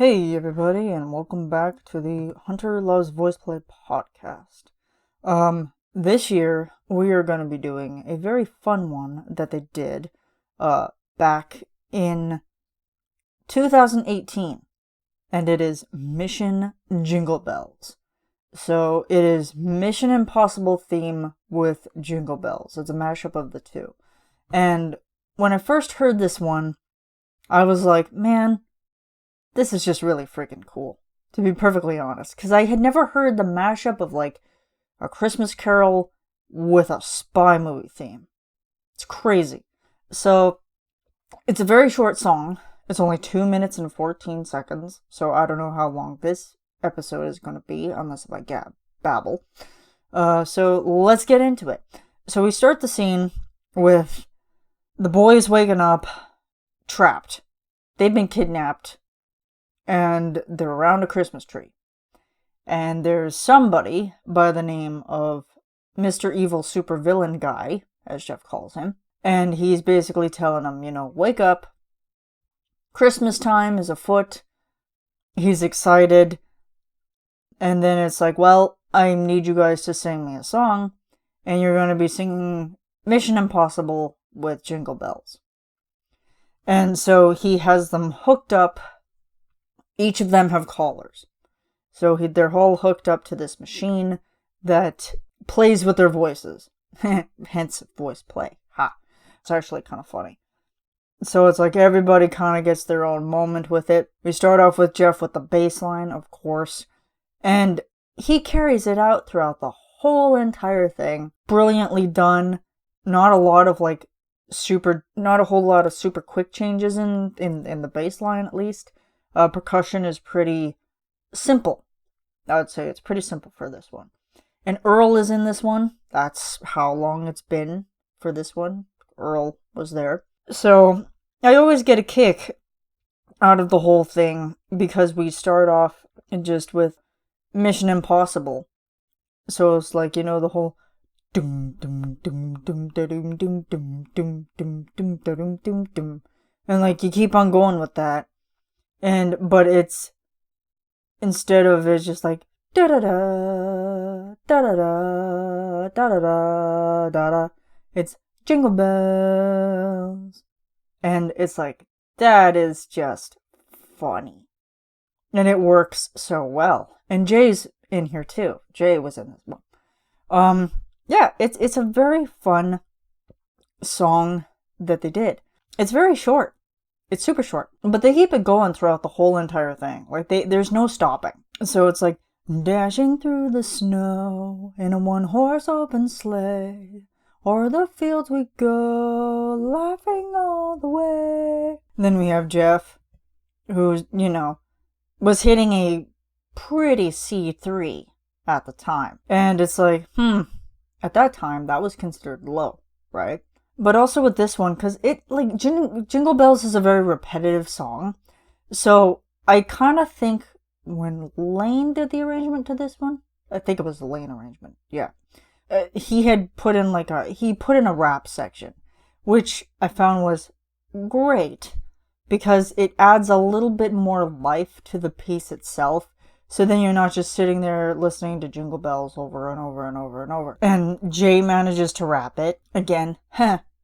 Hey everybody, and welcome back to the Hunter Loves Voiceplay podcast. This year we are going to be doing a very fun one that they did, back in 2018, and it is Mission Jingle Bells. So it is Mission Impossible theme with Jingle Bells. It's a mashup of the two. And when I first heard this one, I was like, man, this is just really freaking cool, to be perfectly honest. Because I had never heard the mashup of, like, a Christmas Carol with a spy movie theme. It's crazy. So, it's a very short song. It's only 2 minutes and 14 seconds. So, I don't know how long this episode is going to be, unless if I babble. So, let's get into it. So, we start the scene with the boys waking up, trapped. They've been kidnapped. And they're around a Christmas tree. And there's somebody by the name of Mr. Evil Supervillain Guy, as Jeff calls him. And he's basically telling them, wake up. Christmas time is afoot. He's excited. And then it's like, well, I need you guys to sing me a song. And you're going to be singing Mission Impossible with Jingle Bells. And so he has them hooked up. Each of them have collars. So they're all hooked up to this machine that plays with their voices. Hence, Voiceplay. Ha. It's actually kind of funny. So it's like everybody kind of gets their own moment with it. We start off with Jeff with the bass line, of course. And he carries it out throughout the whole entire thing. Brilliantly done. Not a lot of not a whole lot of super quick changes in the bass line, at least. Percussion is pretty simple. I would say it's pretty simple for this one. And Earl is in this one. That's how long it's been for this one. Earl was there. So, I always get a kick out of the whole thing because we start off just with Mission Impossible. So it's like, the whole dum dum dum dum dum dum dum dum dum dum dum dum dum, and you keep on going with that. But it's, instead of it's just like, da-da-da, da-da-da, da-da-da, da-da, it's Jingle Bells. And it's like, that is just funny. And it works so well. And Jay's in here too. Jay was in this one. Yeah, it's a very fun song that they did. It's very short. It's super short, but they keep it going throughout the whole entire thing. There's no stopping. So it's like, dashing through the snow in a one-horse open sleigh, o'er the fields we go, laughing all the way. Then we have Jeff, who, was hitting a pretty C3 at the time. And it's like, at that time, that was considered low, right? But also with this one, because Jingle Bells is a very repetitive song. So I kind of think when Lane did the arrangement to this one, I think it was the Lane arrangement, yeah. He had put in a rap section, which I found was great because it adds a little bit more life to the piece itself. So then you're not just sitting there listening to Jingle Bells over and over and over and over. And Jay manages to rap it. Again,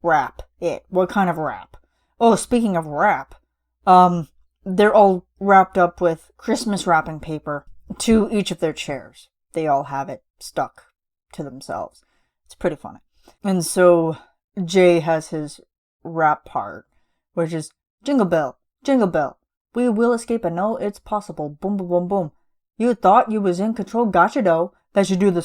rap it. What kind of rap? Oh, speaking of rap, they're all wrapped up with Christmas wrapping paper to each of their chairs. They all have it stuck to themselves. It's pretty funny. And so Jay has his rap part, which is Jingle Bell, Jingle Bell, we will escape. I know it's possible. Boom, boom, boom, boom. You thought you was in control. Gotcha, though. That should do the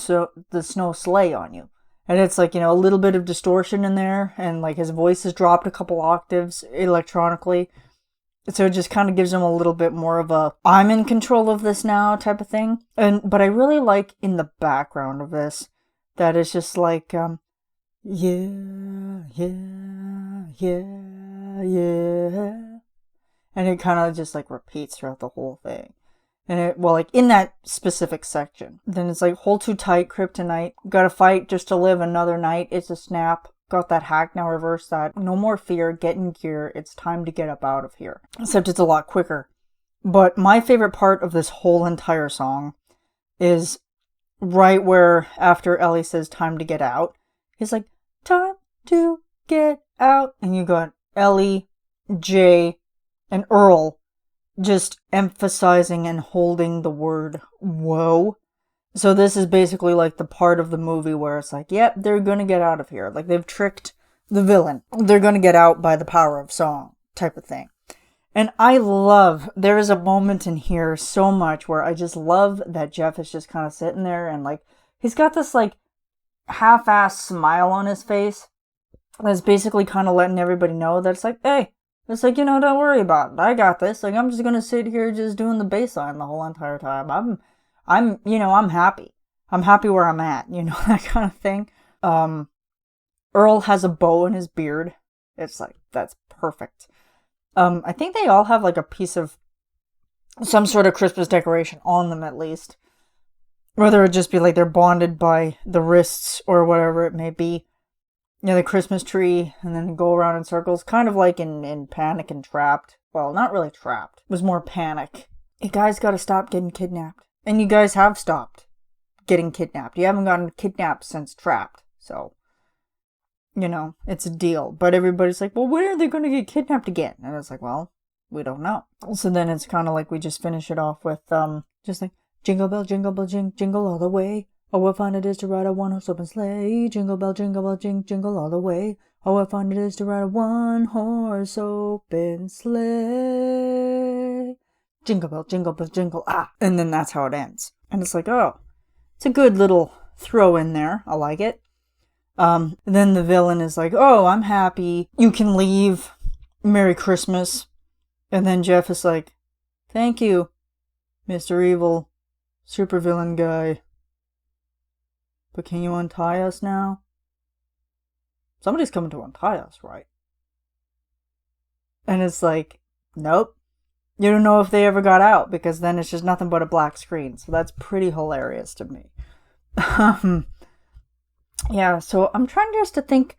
snow sleigh on you. And it's like, a little bit of distortion in there. And his voice is dropped a couple octaves electronically. So it just kind of gives him a little bit more of a, I'm in control of this now type of thing. But I really like in the background of this, that it's just like, yeah, yeah, yeah, yeah. And it kind of just repeats throughout the whole thing. And in that specific section. Then it's like, hold too tight, kryptonite. Gotta fight just to live another night. It's a snap. Got that hack, now reverse that. No more fear, get in gear. It's time to get up out of here. Except it's a lot quicker But my favorite part of this whole entire song is right where after Ellie says time to get out, he's like, time to get out. And you got Ellie, Jay, and Earl just emphasizing and holding the word whoa. So this is basically like the part of the movie where it's like, yep, they're gonna get out of here. Like they've tricked the villain. They're gonna get out by the power of song type of thing. And there is a moment in here so much where I just love that Jeff is just kind of sitting there and like, he's got this like half-assed smile on his face. That's basically kind of letting everybody know that it's like, hey, it's like, don't worry about it. I got this. Like, I'm just gonna sit here just doing the bass line the whole entire time. I'm happy. I'm happy where I'm at, that kind of thing. Earl has a bow in his beard. It's like, that's perfect. I think they all have like a piece of some sort of Christmas decoration on them at least. Whether it just be like they're bonded by the wrists or whatever it may be. The Christmas tree, and then go around in circles, kind of like in Panic and Trapped. Well, not really Trapped. It was more Panic. You guys gotta stop getting kidnapped. And you guys have stopped getting kidnapped. You haven't gotten kidnapped since Trapped. So, it's a deal. But everybody's like, well, when are they gonna get kidnapped again? And it's like, well, we don't know. So then it's kind of like we just finish it off with, just like, jingle bell, jingle all the way. Oh, what fun it is to ride a one-horse open sleigh. Jingle bell, jingle all the way. Oh, what fun it is to ride a one-horse open sleigh. Jingle bell, jingle, ah. And then that's how it ends. And it's like, oh, it's a good little throw in there. I like it. Then the villain is like, oh, I'm happy. You can leave. Merry Christmas. And then Jeff is like, thank you, Mr. Evil, supervillain guy. But can you untie us now? Somebody's coming to untie us, right? And it's like, nope. You don't know if they ever got out, because then it's just nothing but a black screen. So that's pretty hilarious to me. Yeah, so I'm trying just to think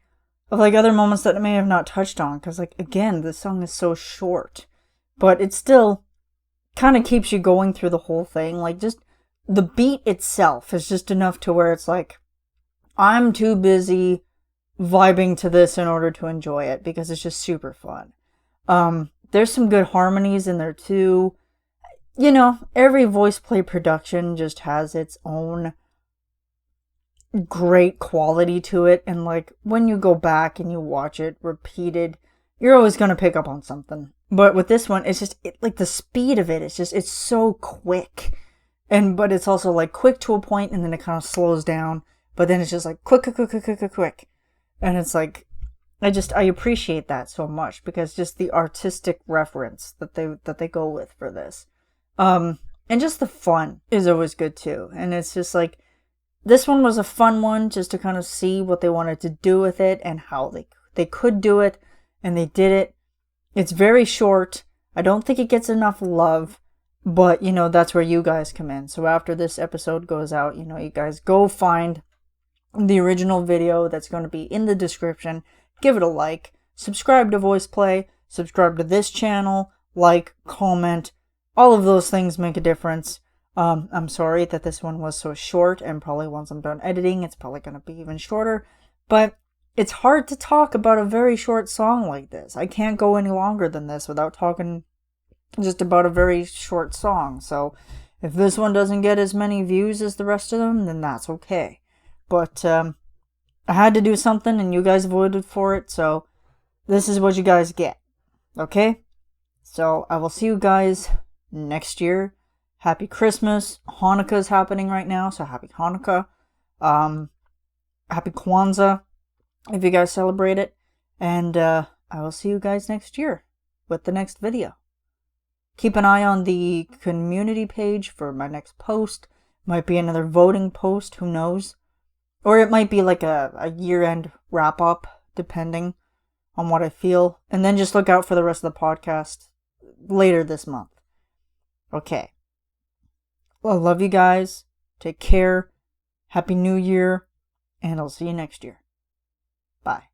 of like other moments that I may have not touched on. Because like, again, this song is so short. But it still kind of keeps you going through the whole thing. Like just the beat itself is just enough to where it's like, I'm too busy vibing to this in order to enjoy it because it's just super fun. There's some good harmonies in there too. Every Voiceplay production just has its own great quality to it. And like when you go back and you watch it repeated, you're always going to pick up on something. But with this one, it's just like the speed of it. It's so quick. But it's also like quick to a point and then it kind of slows down. But then it's just like quick. And it's like, I appreciate that so much because just the artistic reference that they go with for this. And just the fun is always good too. And it's just like, this one was a fun one just to kind of see what they wanted to do with it and how they could do it. And they did it. It's very short. I don't think it gets enough love. But, that's where you guys come in. So after this episode goes out, you guys go find the original video that's going to be in the description. Give it a like. Subscribe to Voiceplay. Subscribe to this channel. Like, comment. All of those things make a difference. I'm sorry that this one was so short. And probably once I'm done editing, it's probably going to be even shorter. But it's hard to talk about a very short song like this. I can't go any longer than this without talking just about a very short song. So if this one doesn't get as many views as the rest of them, then that's okay. But I had to do something and you guys voted for it, so this is what you guys get. Okay? So I will see you guys next year. Happy Christmas. Hanukkah's happening right now, so happy Hanukkah. Happy Kwanzaa if you guys celebrate it. And I will see you guys next year with the next video. Keep an eye on the community page for my next post. Might be another voting post, who knows? Or it might be like a year-end wrap-up, depending on what I feel. And then just look out for the rest of the podcast later this month. Okay. Well, I love you guys. Take care. Happy New Year. And I'll see you next year. Bye.